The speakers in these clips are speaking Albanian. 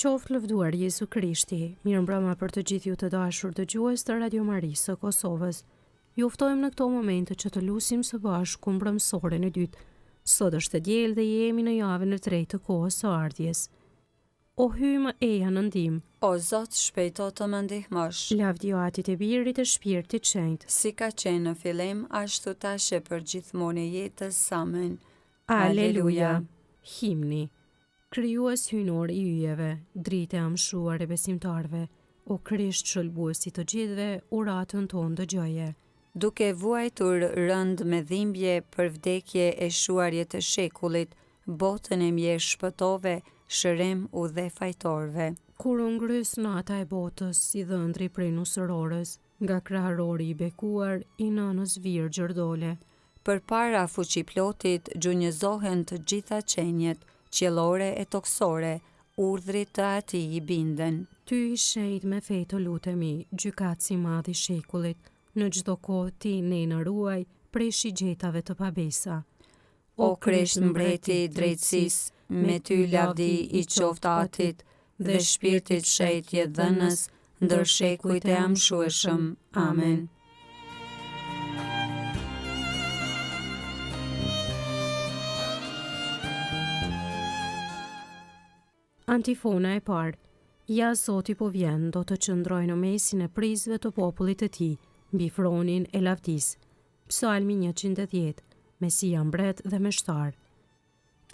Qoftë lëvduar Jezu Krishti, mirëmbrëma për të gjithë ju të dashur dëgjues të Radio Marisë së Kosovës. Ju ftojmë në këto momente që të lusim së bashku mbrëmsoren e dytë. Sot është e diel dhe jemi në javën e tretë të kohës së ardhjes. O hymë eja në ndim, O Zot, shpejto të më ndihmosh. lavdi Atit e Birit e Shpirtit Shenjtë. Si ka qenë në fillim, ashtu tash e për gjithmonë e jetës. Amen. Aleluja. Himni. Krijues hynor i yjeve, dritë e amshuar e besimtarve, o Krisht shëlbuesi të gjithëve, uratën tonë dëgjoje. Duke vuajtur rënd me dhimbje për vdekje e shuarje të shekullit, botën e mje shpëtove, shërem u dhe fajtorve. Kur u ngrys nata e botës, si dhëndri prej nusërorës, nga kraharori i bekuar, i nënës Virgjër dole. Për para fuqiplotit gjunjëzohen të gjitha qenjet, qiellore e toksore, urdhrit të atij i binden. Ty i shenjtë me fe të lutemi, gjykatësi i madh i shekullit, në çdo kohë ti ne na ruaj prej shigjetave të pabesa. O Krisht mbreti i drejtësisë, me ty lavdi i qoftë Atit dhe Shpirtit Shejtje dhënës ndër shekujt e amshueshëm. Amen. Antifona e parë. Ja Zoti po vjen, do të qëndrojë në mesin e prizve të popullit të tij, mbi fronin e lavdis. Psalmi 110. Mesia mbret dhe meshtar.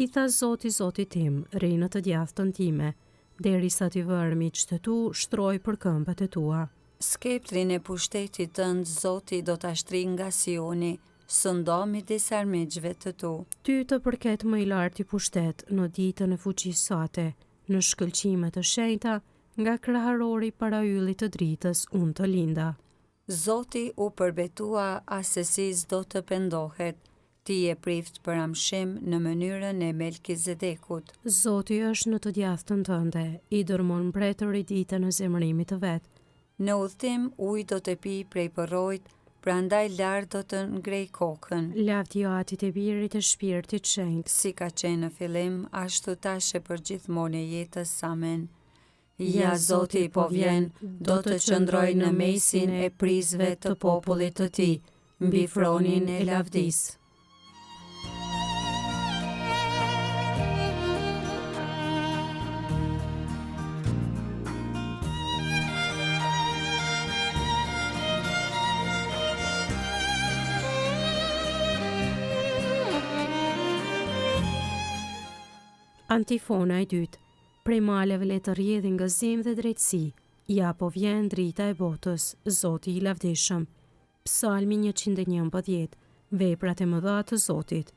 I tha Zoti Zotit tim, rinë të djathtën time, derisa ti vërë miqtë tu, shtroj për këmbët e tua. Skeptrin e pushtetit tënd Zoti do ta shtrijë nga Sioni, sëndo midis armiqve të tu. Ty të përket më i lartë i pushtet në ditën e fuqisë sate, në shkëlqime të shenjta, nga kraharori para yllit të dritës unë të linda. Zoti u përbetua asesi s'do të pendohet, ti e prift për amshim në mënyrën e Melkizedekut. Zoti është në të djathtën tënde, i dërmon mbretëri ditën e zemërimit të vet. Në udhtim ujë do të pi prej përrojt, prandaj lart do të ngrej kokën. Lavdi Atit e Birit e Shpirtit Shenjtë. Si ka qenë në fillim, ashtu tash e për gjithmonë e jetës. Amen. Ja Zoti po vjen, do të qëndroj në mesin e prizve të popullit të tij, mbi fronin e lavdis. Antifona e dytë. Prej maleve le të rrjedhin gëzim dhe drejtësi, ja po vjen drita e botës, Zoti i lavdishëm. Psalmi 111. Veprat e mëdha të Zotit.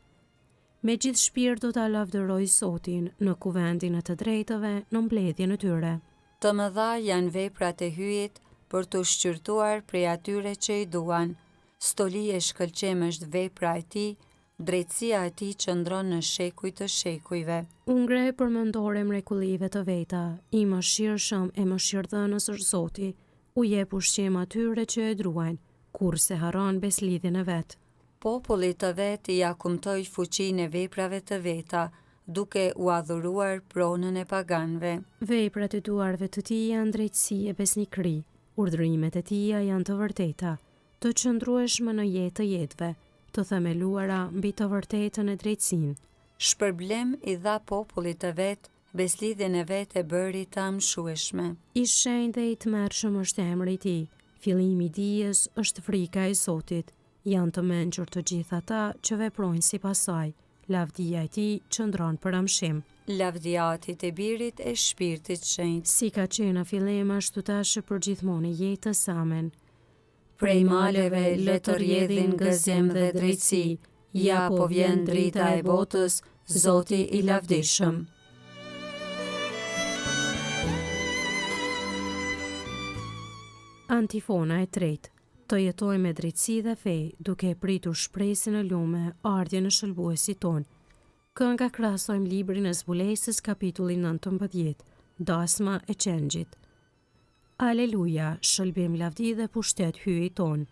Me gjithë shpirt do ta lavdëroj Zotin në kuvendin e të drejtëve, në mbledhjen e tyre. Të mëdha janë veprat e hyjit për të shqyrtuar prej atyre që i duan. Stoli e shkëlqem është vepra e tij, drejtësia e tij qëndron në shekuj të shekujve. U ngre përmendore mrekullive të veta, i mëshirshëm e mëshirdhënës është Zoti, u jep ushqim atyre që e druajnë, kurse harron beslidhjen e vet. Populli të vet ja kumtoi fuqinë e veprave të veta, duke u adhuruar pronën e paganëve. Veprat e duarve të tij janë drejtësi e besnikëri, urdhërimet e tija janë të vërteta, të qëndrueshme në jetë të jetëve, të themeluara mbi të vërtetën e drejtësinë. Shpërblem i dha popullit të vet, beslidhjen e vet e bëri të amshueshme. I shenjtë dhe i tmerrshëm është emri i tij, fillimi i dijes është frika e Zotit. Janë të mençur të gjithë ata që veprojnë sipas saj. Lavdia e tij qëndron për amshim. Lavdia e Atit e Birit e Shpirtit Shenjtë. Si ka qenë në fillim, ashtu tash e për gjithmonë e jetës. Amen. Prej maleve le të rrjedhin gëzim dhe drejtësi, ja po vjen drita e botës, Zoti i lavdishëm. Antifona e tretë. Të jetoj me drejtësi dhe fe, duke e pritur shpresën e lume, ardhjen e shëlbuesit ton. Kënga krahasojmë librin e Zbulesës kapitulli 19, dasma e qengjit. Aleluja, shëlbim lavdi dhe pushtet hyjit ton.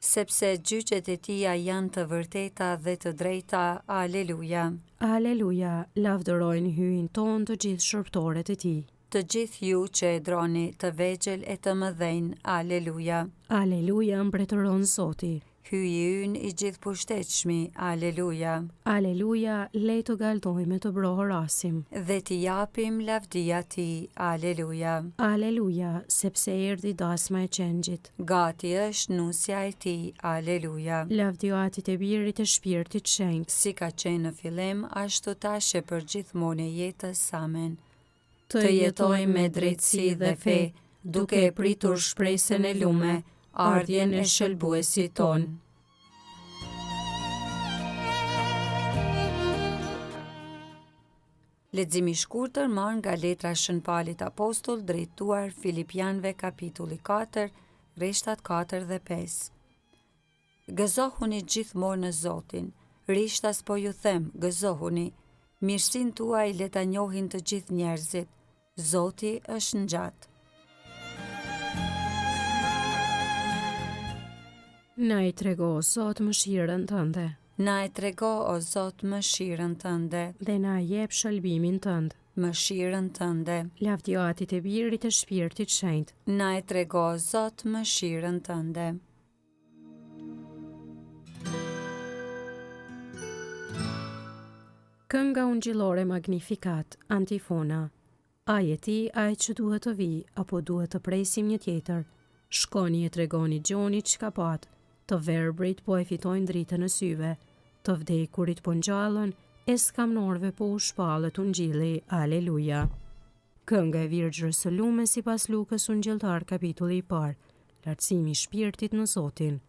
Sepse gjyqet e tia janë të vërteta dhe të drejta, aleluja. Aleluja, lavdërojnë hyjin ton të gjithë shërptoret e tij. Të gjithë ju që e droni të vegjël e të mëdhenj, aleluja. Aleluja, mbretëron Zoti. Hyji ynë i gjithë pushtetshmi, aleluja. Aleluja, le të galdojmë të brohorasim. Dhe t'i japim lavdia ti, aleluja. Aleluja, sepse erdhi dasma e qengjit. Gati është nusja e ti, aleluja. Lavdioatit e birit e shpirtit shenjtë. Si ka qenë në fillim, ashtu tash e për gjithmonë e jetës, amen. Të jetojmë me drejtësi dhe fe, duke e pritur shpresën e lume, ardhjen e shëlbuesit ton. Leximi i shkurtër marrë nga letra Shën Palit Apostull drejtuar Filipianëve kapitulli 4, rreshtat 4 dhe 5. Gëzohuni gjithmonë në Zotin. Rishtas po ju them, gëzohuni. Mirësinë tuaj le ta njohin të gjithë njerëzit. Zoti është ngjatë. Na i trego, Zot, mëshirën tënde. Na e trego, o Zot, mëshirën tënde. Dhe na jep shëlbimin tënd. Mëshirën tënde. Lavdioatit e birit e shpirtit shenjtë. Na e trego, o Zot, mëshirën tënde. Kënga ungjillore Magnificat, antifona. A je ti ai që duhet të vi, apo duhet të presim një tjetër? Shkoni e tregoni Gjonit çka pat. Të verbrit po e fitojnë dritën në syve, të vdekurit po ngjallën, e skamnorëve po u shpallet ungjilli, aleluja. Kënga e Virgjës së lume sipas Lukës ungjilltar kapitulli i parë, lartësimi i shpirtit në Zotin.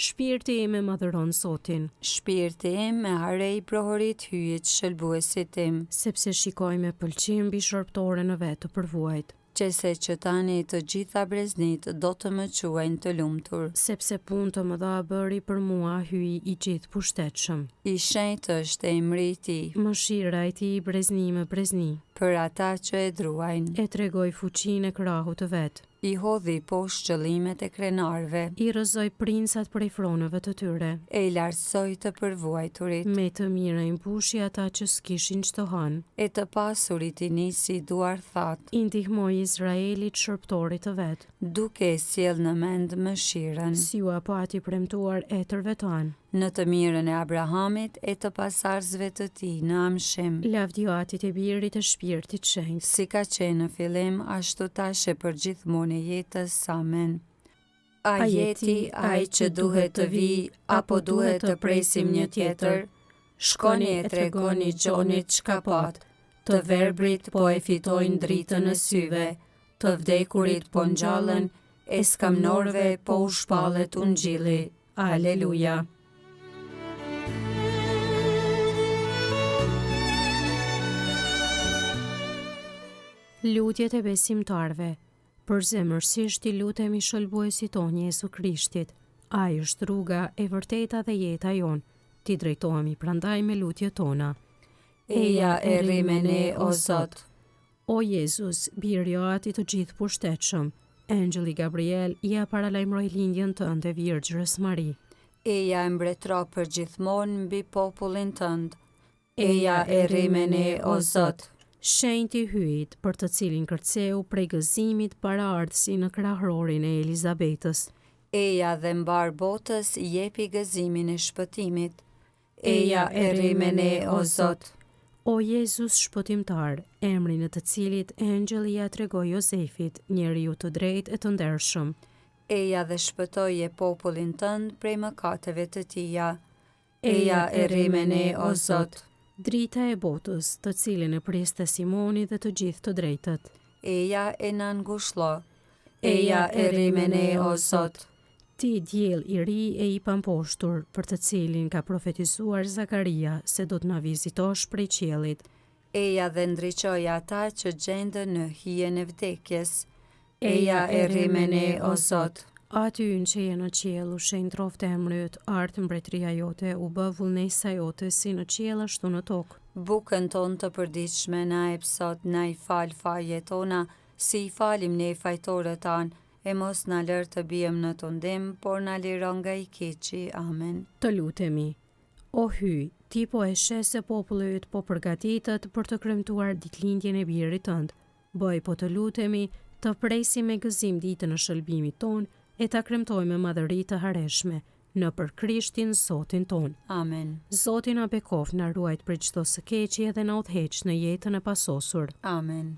Shpirti im e madhëron Zotin. Shpirti im me harej prohurit hyjet shëlbuesit tim. Sepse shikoj me pëlqim mbi shërptore në vetë të përvuajt. Qese që tani të gjitha breznit do të më quajnë të lumtur. Sepse punë të mëdha bëri për mua hyi i gjithë pushtetshëm. I shenjtë është emri i tij. Mëshira e tij brezni me brezni. Për ata që e druajnë. E tregoi fuqinë e krahut të vet. I hodhi poshtë qëllimet e krenarëve. I rrëzoi princat prej fronëve të tyre. E i lartësoi të përvuajturit. Me të mira i mpushi ata që s'kishin ç'të hanë. E të pasurit i nisi duar thatë. I ndihmoi Izraelit shërptorit të vet. Duke e sjell në mend mëshirën. Si u apati premtuar etërve tanë. Në të mirën e Abrahamit e të pasardhësve të tij në amshim. Lavdioatit e birit e shpirtit shenjtë. Si ka qenë në fillim, ashtu tash e për gjithmonë e jetës, amen. A jeti ai që duhet të vi, apo duhet të presim një tjetër? Shkoni e tregoni Gjonit çka pat. Të verbrit po e fitojnë dritën në syve, të vdekurit po ngjallën, e skamnorëve po u shpallet ungjilli. Aleluja. Lutjet e besimtarve. Përzemërsisht i lutemi shëlbuesit ton Jezu Krishtit. Ai është rruga e vërteta dhe jeta jon. Ti drejtohemi prandaj me lutjet tona. Eja e rri me ne, o Zot. O Jezus, biri i Atit të gjithë pushtetshëm, Engjëlli Gabriel ja paralajmëroi lindjen tënde Virgjës Mari. Eja e mbretëro për gjithmonë mbi popullin tënd. Eja e rri me ne, o Zot. Shenjti hyjt, për të cilin kërceu prej gëzimit paraardhësi në krahërorin e Elizabetës. Eja dhe mbar botës jepi gëzimin e shpëtimit. Eja e rri me ne, o Zot. O Jezus shpëtimtar, emri në të cilit engjëlli ja tregoi Jozefit, njeriu të drejtë e të ndershëm. Eja dhe shpëtoje popullin tënd prej mëkateve të tija. Eja e rri me ne, o Zot. Drita e botës, të cilin e priste Simoni dhe të gjithë të drejtët. Eja e na ngushëllo. Eja e rri me ne, o Zot. Ti diell i ri e i pamposhtur, për të cilin ka profetizuar Zakaria se do të na vizitosh prej qiellit. Eja dhe ndriçoj ata që gjenden në hijen e vdekjes. Eja e rri me ne, o Zot. Aty në që je në qiell, u shenjë troftë emri yt, art mbretëria jote, u bë vullnesa jote si në qiell ashtu në tokë. Bukën tonë të përditshme na e sot, na i fal fajet tona, si i falim ne fajtorët tanë, e mos na lër të bijem në tundim, por na liro nga i keqi. Amen. Të lutemi. O hyj, ti po e sheh se populli yt po përgatitet për të kremtuar ditëlindjen e birit tënd. Bëj po të lutemi të presim me gëzim ditën e shëlbimit ton e ta kremtojmë me madhëri të hareshme në për Krishtin Zotin ton. Amen. Zoti na bekoft, na ruajt për çdo së keqi dhe na udhëheq në jetën e pasosur. Amen.